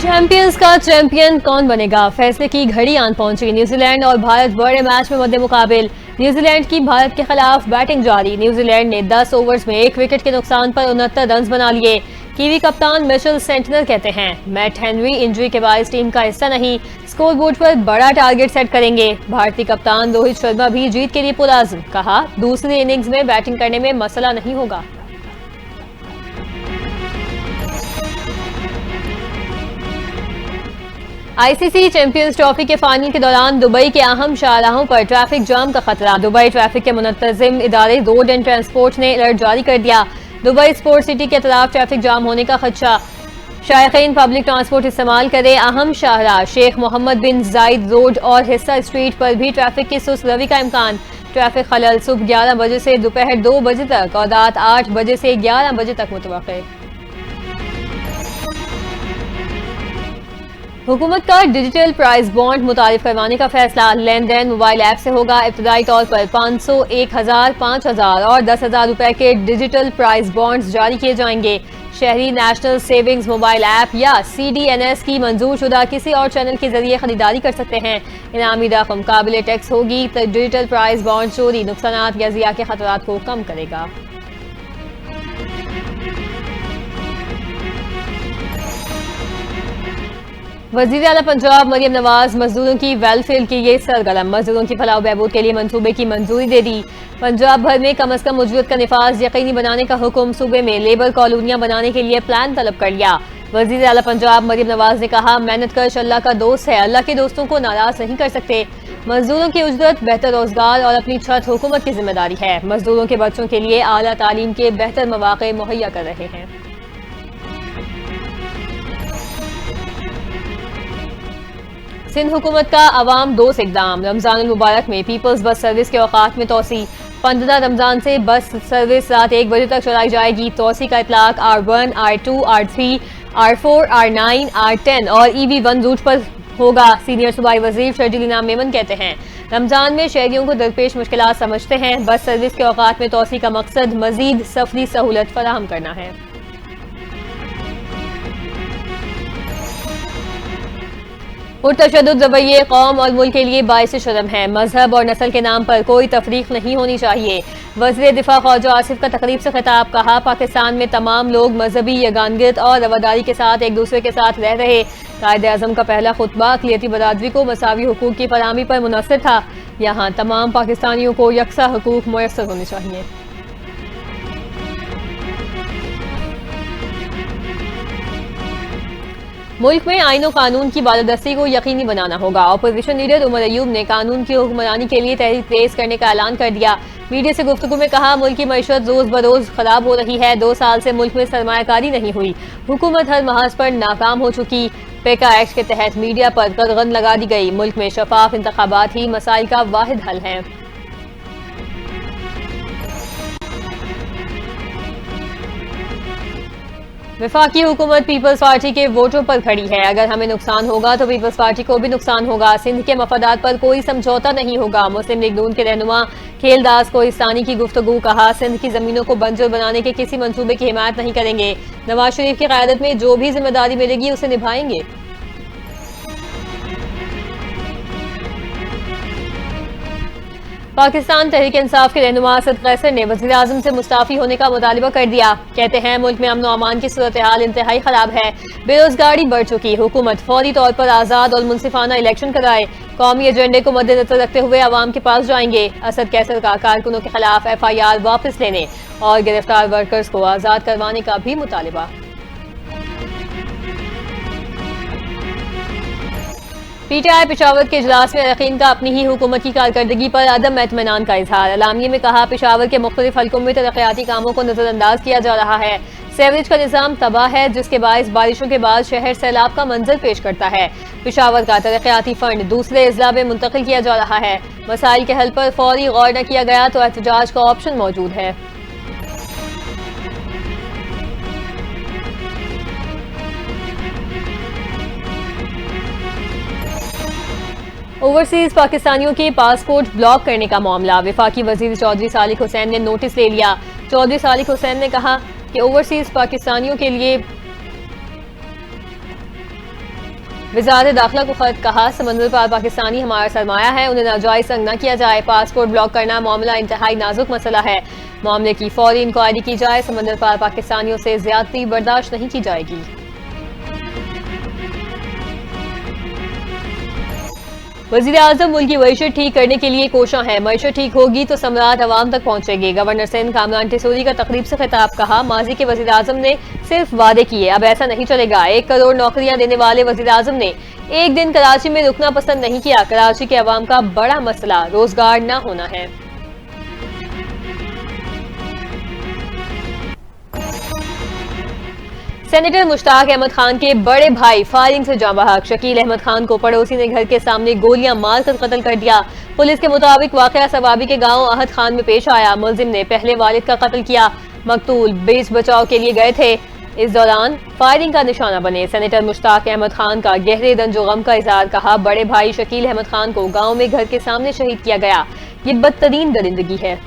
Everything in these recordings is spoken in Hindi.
चैंपियंस का चैंपियन कौन बनेगा, फैसले की घड़ी आन पहुंची। न्यूजीलैंड और भारत बड़े मैच में मद्दे मुकाबिल। न्यूजीलैंड की भारत के खिलाफ बैटिंग जारी। न्यूजीलैंड ने 10 ओवर्स में 1 विकेट के नुकसान पर 69 रन बना लिए। कीवी कप्तान मिशेल सेंटनर कहते हैं मैट हेनरी इंजरी के बायस टीम का हिस्सा नहीं, स्कोर बोर्ड पर बड़ा टारगेट सेट करेंगे। भारतीय कप्तान रोहित शर्मा भी जीत के लिए पुरआज़म, कहा दूसरी इनिंग्स में बैटिंग करने में मसला नहीं होगा। आईसीसी चैंपियंस ट्रॉफी के फाइनल के दौरान दुबई के अहम शाहराहों पर ट्रैफिक जाम का खतरा। दुबई ट्रैफिक के मुनतजिम इदारे रोड एंड ट्रांसपोर्ट ने अलर्ट जारी कर दिया। दुबई स्पोर्ट सिटी के तरफ ट्रैफिक जाम होने का खदशा। शायकीन पब्लिक ट्रांसपोर्ट इस्तेमाल करें। अहम शाहराह शेख मोहम्मद बिन जायद रोड और हिस्सा स्ट्रीट पर भी ट्रैफिक की सुस्त रवि का इम्कान। ट्रैफिक खलल सुबह 11 बजे से दोपहर 2 बजे तक और रात 8 बजे से 11 बजे तक मुतवक्किल। हुकूमत का डिजिटल प्राइस बॉन्ड मुतारिफ करवाने का फैसला। लेन देन मोबाइल ऐप से होगा। इब्तदाई तौर पर 500, 1000, 5000 और 10,000 रुपए के डिजिटल प्राइस बॉन्ड्स जारी किए जाएंगे। शहरी नेशनल सेविंग्स मोबाइल ऐप या CDNS की मंजूर शुदा किसी और चैनल के जरिए खरीदारी कर सकते हैं। इनामी रकम काबिल टैक्स होगी। डिजिटल प्राइस बॉन्ड चोरी, नुकसानात या ज़िया के खतरात को कम करेगा। वज़ीर आला पंजाब मरियम नवाज मजदूरों की वेलफेयर के लिए सरगर्म। मजदूरों की फलाह बहबूद के लिए मंसूबे की मंजूरी दे दी। पंजाब भर में कम अज कम उजरत का निफाज यकीनी बनाने का हुक्म। सूबे में लेबर कॉलोनियां बनाने के लिए प्लान तलब कर लिया। वज़ीर आला पंजाब मरियम नवाज ने कहा मेहनत कश अल्लाह का दोस्त है, अल्लाह के दोस्तों को नाराज नहीं कर सकते। मजदूरों की उजरत, बेहतर रोजगार और अपनी छत हुकूमत की जिम्मेदारी है। मजदूरों के बच्चों के लिए आला तालीम के बेहतर मौके मुहैया कर रहे हैं। सिंध हुकूमत का अवाम दोस्त इकदाम। रमजान मुबारक में पीपल्स बस सर्विस के औकात में तोसी। 15 रमजान से बस सर्विस रात 1 बजे तक चलाई जाएगी। तोसी का इतलाक R1, R2, R3, R4, R9, R10 और EV1 रूट पर होगा। सीनियर सूबाई वजीर शर्जील इनाम मेमन कहते हैं रमजान में शहरियों को दरपेश मुश्किलात समझते हैं। बस सर्विस के औकात में तोसी का मकसद मजीद सफरी सहूलत फराहम करना है। पुरतशद्दुद रवैये कौम और मुल्क के लिए बाइस शर्म है। मजहब और नस्ल के नाम पर कोई तफरीक नहीं होनी चाहिए। वज़ीर दिफा ख्वाजा आसिफ का तकरीब से खिताब। कहा पाकिस्तान में तमाम लोग मजहबी यगानगियत और रवादारी के साथ एक दूसरे के साथ रह रहे। कायदे आज़म का पहला खुतबा अक़लियती बरादरी को मसावी हुकूक की फराहमी पर मुनहसर था। यहाँ तमाम पाकिस्तानियों को यकसा हुकूक मुयस्सर होने चाहिए। मुल्क में आईन और कानून की बालादस्ती को यकीनी बनाना होगा। अपोजिशन लीडर उमर अयूब ने कानून की हुक्मरानी के लिए तहरीक तेज करने का ऐलान कर दिया। मीडिया से गुफ्तगू में कहा मुल्क की मईशत रोज बरोज खराब हो रही है। 2 साल से मुल्क में सरमायाकारी नहीं हुई। हुकूमत हर महाज पर नाकाम हो चुकी। पेका एक्ट के तहत मीडिया पर कदगन लगा दी गई। मुल्क में शफाफ इंतखाबात ही मसाइल का वाहिद हल है। वफाकी हुकूमत पीपल्स पार्टी के वोटों पर खड़ी है। अगर हमें नुकसान होगा तो पीपल्स पार्टी को भी नुकसान होगा। सिंध के मफादात पर कोई समझौता नहीं होगा। मुस्लिम लीग नून के रहनुमा खेलदास कोहिस्तानी की गुफ्तगू। कहा सिंध की जमीनों को बंजर बनाने के किसी मंसूबे की हिमायत नहीं करेंगे। नवाज शरीफ की क़यादत में जो भी जिम्मेदारी मिलेगी उसे निभाएंगे। पाकिस्तान तहरीक इंसाफ के रहनुमा असद कैसर ने वज़ीर आज़म से मुस्ताफ़ी होने का मुतालिबा कर दिया। कहते हैं मुल्क में अमन व अमान की सूरत हाल इंतहाई खराब है। बेरोजगारी बढ़ चुकी। हुकूमत फौरी तौर पर आज़ाद और मुनसिफाना इलेक्शन कराए। कौमी एजेंडे को मद्देनजर रखते हुए अवाम के पास जाएंगे। असद कैसर का कारकुनों के खिलाफ FIR वापस लेने और गिरफ्तार वर्कर्स को आज़ाद करवाने का भी मुतालिबा। PTI पेशावर के इजलास में अरकान का अपनी ही हुकूमत की कारकर्दगी पर अदम एतमानान का इजहार। अलामिये में कहा पेशावर के मुख्तलिफ हल्कों में तरक्याती कामों को नजरअंदाज किया जा रहा है। सेवरेज का निज़ाम तबाह है जिसके बायस बारिशों के बाद शहर सैलाब का मंजर पेश करता है। पेशावर का तरक्याती फंड दूसरे अजला में मुंतकिल किया जा रहा है। मसाइल के हल पर फौरी गौर न किया गया तो एहतजाज का ऑप्शन मौजूद है। ओवरसीज पाकिस्तानियों के पासपोर्ट ब्लॉक करने का मामला। वफाकी वजीर चौधरी सालिक हुसैन ने नोटिस ले लिया। चौधरी सालिक हुसैन ने कहा कि ओवरसीज पाकिस्तानियों के लिए वजारत दाखिला को खत कहा, समंदर पार पाकिस्तानी हमारा सरमाया है, उन्हें नाजायज तंग न किया जाए। पासपोर्ट ब्लॉक करना मामला इंतहाई नाजुक मसला है, मामले की फौरी इंक्वायरी की जाए। समंदर पार पाकिस्तानियों से ज्यादती बर्दाश्त नहीं की जाएगी। वज़ीर आज़म मुल्क की मईशत ठीक करने के लिए कोशां है, मईशत ठीक होगी तो समरात अवाम तक पहुंचेगी। गवर्नर सिंध कामरान टिसोरी का तकरीब से खिताब, कहा माजी के वज़ीर आज़म ने सिर्फ वादे किए, अब ऐसा नहीं चलेगा। 1 करोड़ नौकरियां देने वाले वज़ीर आज़म ने एक दिन कराची में रुकना पसंद नहीं किया। कराची के अवाम का बड़ा मसला रोजगार न होना है। सेनेटर मुश्ताक अहमद खान के बड़े भाई फायरिंग से जाँ बहक। शकील अहमद खान को पड़ोसी ने घर के सामने गोलियां मारकर कत्ल कर दिया। पुलिस के मुताबिक वाकया सवाबी के गांव अहद खान में पेश आया। मुलजिम ने पहले वालिद का कत्ल किया, मकतूल बेच बचाव के लिए गए थे, इस दौरान फायरिंग का निशाना बने। सेनेटर मुश्ताक अहमद खान का गहरे रंजो गम का इजहार, कहा बड़े भाई शकील अहमद खान को गाँव में घर के सामने शहीद किया गया, ये बदतरीन दरिंदगी है।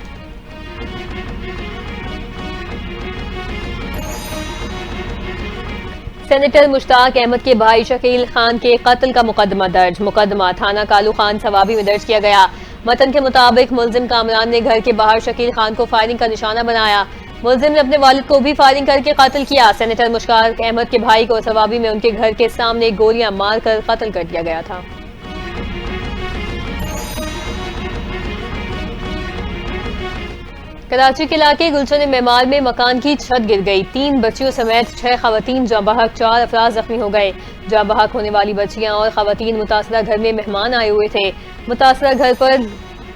सेनेटर मुश्ताक अहमद के भाई शकील खान के कत्ल का मुकदमा दर्ज। मुकदमा थाना कालू खान सवाबी में दर्ज किया गया। मतन के मुताबिक मुलजिम कामरान ने घर के बाहर शकील खान को फायरिंग का निशाना बनाया। मुलजिम ने अपने वालिद को भी फायरिंग करके कत्ल किया। सेनेटर मुश्ताक अहमद के भाई को सवाबी में उनके घर के सामने गोलियां मारकर कत्ल कर दिया गया था। कराची के इलाके गुलशन मेमार में मकान की छत गिर गई, 3 बच्चियों समेत 6 खवातीन जाँ बहक, 4 अफराद जख्मी हो गए। जाँ बहक होने वाली बच्चियां और खवातीन मुतासरा घर में मेहमान आए हुए थे। मुतासरा घर पर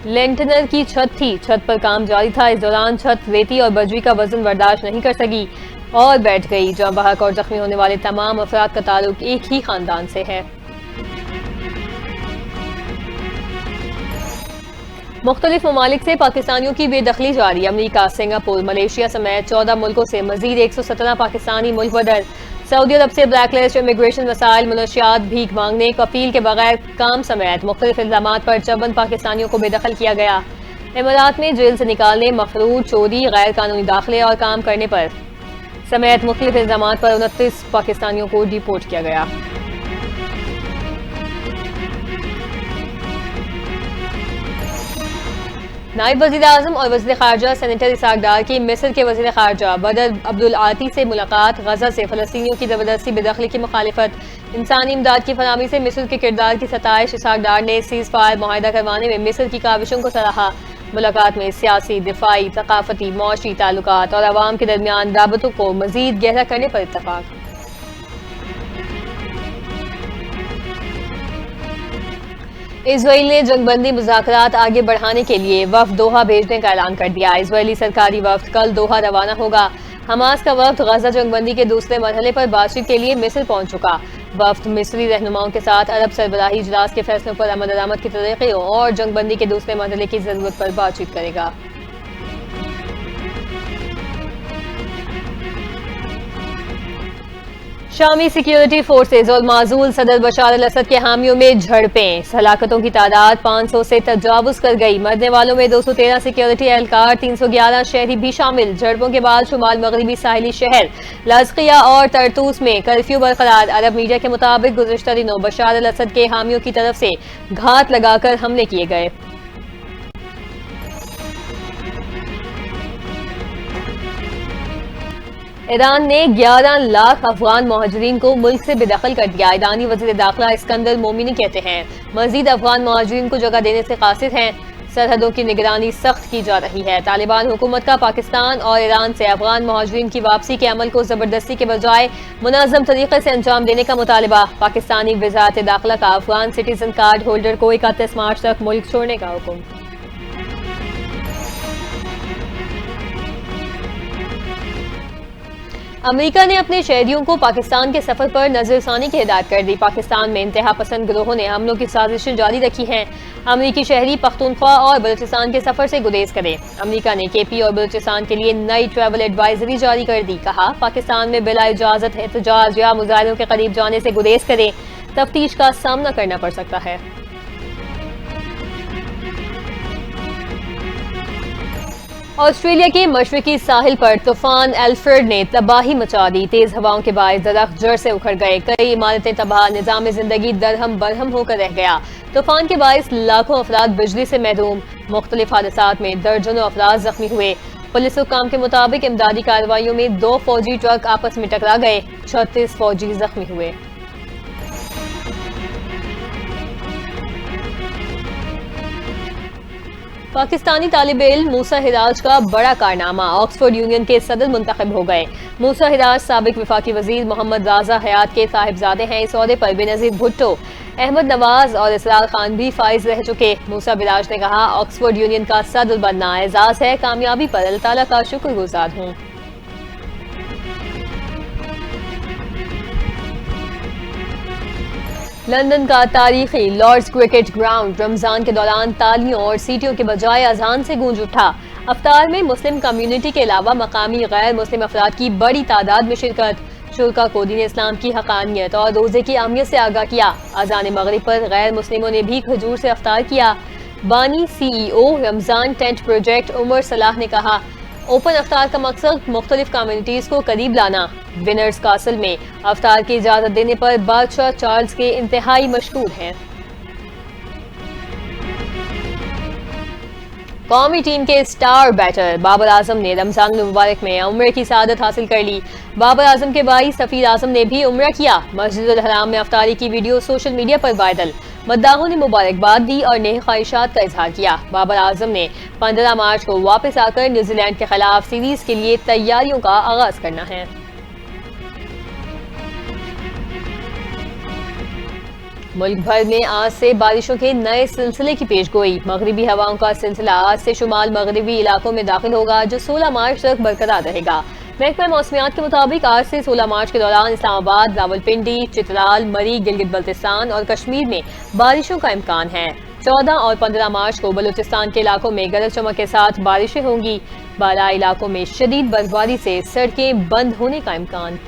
लेंटनर की छत थी, छत पर काम जारी था। इस दौरान छत रेती और बजरी का वजन बर्दाश्त नहीं कर सकी और बैठ गई। जाँ बहक और जख्मी होने वाले तमाम अफराद का ताल्लुक एक ही खानदान से है। मुख्तलिफ ममालिक से पाकिस्तानियों की बेदखली जारी। अमरीका, सिंगापुर, मलेशिया समेत 14 मुल्कों से मजीद 117 पाकिस्तानी मुल्क बदर। सऊदी अरब से ब्लैक लिस्ट, इमिग्रेशन वसाइल, मुनशियात, भीख मांगने, कफील के बगैर काम समेत मुख्तलिफ इल्जामात पर 54 पाकिस्तानियों को बेदखल किया गया। इमारात में जेल से निकालने, मफरूर, चोरी, गैर कानूनी दाखिले और काम करने पर समेत मुख्तलिफ इल्जामात पर 29 पाकिस्तानियों को डिपोर्ट किया गया। नायब वज़ीर आज़म और वज़ीर ख़ारजा सेनेटर इसाक डार की मिस्र के वज़ीर ख़ारजा बदर अब्दुल आती से मुलाकात। गज़ा से फ़लस्तीनियों की ज़बरदस्ती बेदखली की मुखालिफत, इंसानी इमदाद की फराहमी से मिस्र के किरदार की सताइश। इसाक डार ने सीज़ फायर मुआहिदा करवाने में मिस्र की काविशों को सराहा। मुलाकात में सियासी, दिफाई, सकाफती, मौशी ताल्लुकात और अवाम के दरमियान राबतों को मज़ीद गहरा करने पर इत्तफ़ाक़। इजराइल ने जंगबंदी मुज़ाकरात आगे बढ़ाने के लिए वफ़द दोहा भेजने का ऐलान कर दिया। इजरायली सरकारी वफ़द कल दोहा रवाना होगा। हमास का वफ़द गज़ा जंगबंदी के दूसरे मरहले पर बातचीत के लिए मिस्र पहुंच चुका। वफ़द मिस्री रहनुमाओं के साथ अरब सरबराही इजलास के फैसलों पर अमल दरामद के तरीक़ों और जंगबंदी के दूसरे मरहले की ज़रूरत पर बातचीत करेगा। शामी सिक्योरिटी फोर्सेज और माजूल सदर बशार अल असद के हामियों में झड़पें। हलाकतों की तादाद 500 से तजावुज कर गई। मरने वालों में 213 सिक्योरिटी एहलकार, 311 शहरी भी शामिल। झड़पों के बाद शुमाल मगरबी साहिली शहर लाज़किया और तरतूस में कर्फ्यू बरकरार। अरब मीडिया के मुताबिक गुज़िश्ता दिनों बशार अल असद के हामियों की तरफ से घात लगाकर हमले किए गए। ईरान ने 11 लाख अफगान मुहाजिरीन को मुल्क से बेदखल कर दिया। ईरानी वज़ीर दाखिला इस्कंदर मोमिनी कहते हैं मजीद अफगान मुहाजिरीन को जगह देने से कासिद हैं। सरहदों की निगरानी सख्त की जा रही है। तालिबान हुकूमत का पाकिस्तान और ईरान से अफगान मुहाजिरीन की वापसी के अमल को जबरदस्ती के बजाय मुनाज़म तरीके से अंजाम देने का मुतालबा। पाकिस्तानी वज़ारत दाखिला का अफगान सिटीजन कार्ड होल्डर को 31 मार्च तक मुल्क छोड़ने का हुक्म। अमेरिका ने अपने शहरियों को पाकिस्तान के सफर पर नजरसानी की हिदायत कर दी। पाकिस्तान में इंतहा पसंद गिरोहों ने हमलों की साजिशें जारी रखी हैं। अमेरिकी शहरी पख्तूनख्वा और बलूचिस्तान के सफर से गुरेज करें। अमेरिका ने केपी और बलूचिस्तान के लिए नई ट्रैवल एडवाइजरी जारी कर दी। कहा पाकिस्तान में बिला इजाजत एहतजाज या मुजाहिरों के करीब जाने से गुरेज करें, तफ्तीश का सामना करना पड़ सकता है। ऑस्ट्रेलिया के मशरकी साहिल पर तूफान एल्फ्रेड ने तबाही मचा दी। तेज हवाओं के बायस दरख्त जड़ से उखड़ गए, कई इमारतें तबाह, निजाम जिंदगी दरहम बरहम होकर रह गया। तूफान के बायस लाखों अफराद बिजली से महरूम, मुख्तलिफ हादसात में दर्जनों अफराद जख्मी हुए। पुलिस हुक्काम के मुताबिक इमदादी कार्रवाइयों में 2 फौजी ट्रक आपस में टकरा गए, 36 फौजी जख्मी हुए। पाकिस्तानी तालिब इल्म मूसा हिराज का बड़ा कारनामा, ऑक्सफोर्ड यूनियन के सदर मुंतखब हो गए। मूसा हिराज साबिक वफाकी वजीर मोहम्मद राजा हयात के साहिबजादे हैं। इस ओहदे पर बेनजीर भुट्टो, अहमद नवाज और इसरार खान भी फाइज रह चुके। मूसा हिराज ने कहा, ऑक्सफोर्ड यूनियन का सदर बनना एजाज है, कामयाबी पर अल्लाह ताला का शुक्रगुजार हूँ। लंदन का तारीखी लॉर्ड्स क्रिकेट ग्राउंड रमजान के दौरान तालियों और सीटियों के बजाय अजान से गूंज उठा। अफ्तार में मुस्लिम कम्युनिटी के अलावा मकामी गैर मुस्लिम अफराद की बड़ी तादाद में शिरकत। शुरका को दीन इस्लाम की हकानियत और रोजे की अहमियत से आगाह किया। अजान मगरिब पर गैर मुस्लिमों ने भी खजूर से अफ्तार किया। बानी CEO Ramzan tent project Omar Salha ने कहा, ओपन अफ्तार का मकसद मुख्तलिफ कम्युनिटीज को करीब लाना। विनर्स कासल में अफ्तार की इजाजत देने पर बादशाह चार्ल्स के इंतहाई मशहूर हैं। कौमी टीम के स्टार बैटर बाबर आजम ने रमजान मुबारक में उम्र की सआदत हासिल कर ली। बाबर आजम के भाई सफीर आजम ने भी उम्र किया। मस्जिद अल हराम में अफ्तारी की वीडियो सोशल मीडिया पर वायरल। मद्दाहों ने मुबारकबाद दी और नेक ख्वाहिशात का इजहार किया। बाबर आजम ने 15 मार्च को वापस आकर न्यूजीलैंड के खिलाफ सीरीज के लिए तैयारियों का आगाज करना है। मुल्क भर में आज से बारिशों के नए सिलसिले की पेशगोई। मगरिबी हवाओं का सिलसिला आज से शुमाल मगरिबी इलाकों में दाखिल होगा, जो 16 मार्च तक बरकरार रहेगा। महकमा मौसमियात के मुताबिक आज से 16 मार्च के दौरान इस्लामाबाद, रावलपिंडी, चित्राल, मरी, गिलगित बल्तिस्तान और कश्मीर में बारिशों का इम्कान है। 14 और 15 मार्च को बलूचिस्तान के इलाकों में गरज चमक के साथ बारिशें होंगी। बालाई इलाकों में शदीद बर्फबारी से सड़कें बंद होने का इम्कान।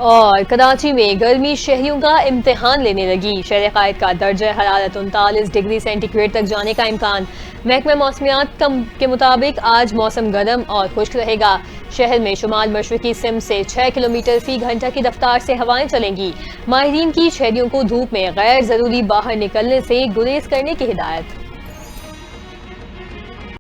और कराची में गर्मी शहरियों का इम्तिहान लेने लगी। शहर कायद का दर्जा हरारत 39 डिग्री सेंटीग्रेड तक जाने का इम्कान। महकमा मौसमियात के मुताबिक आज मौसम गर्म और खुश्क रहेगा। शहर में शुमाल मशरकी सिम से 6 किलोमीटर फी घंटा की रफ्तार से हवाएं चलेंगी। माहिरीन की शहरियों को धूप में गैर जरूरी बाहर निकलने से गुरेज करने की हिदायत।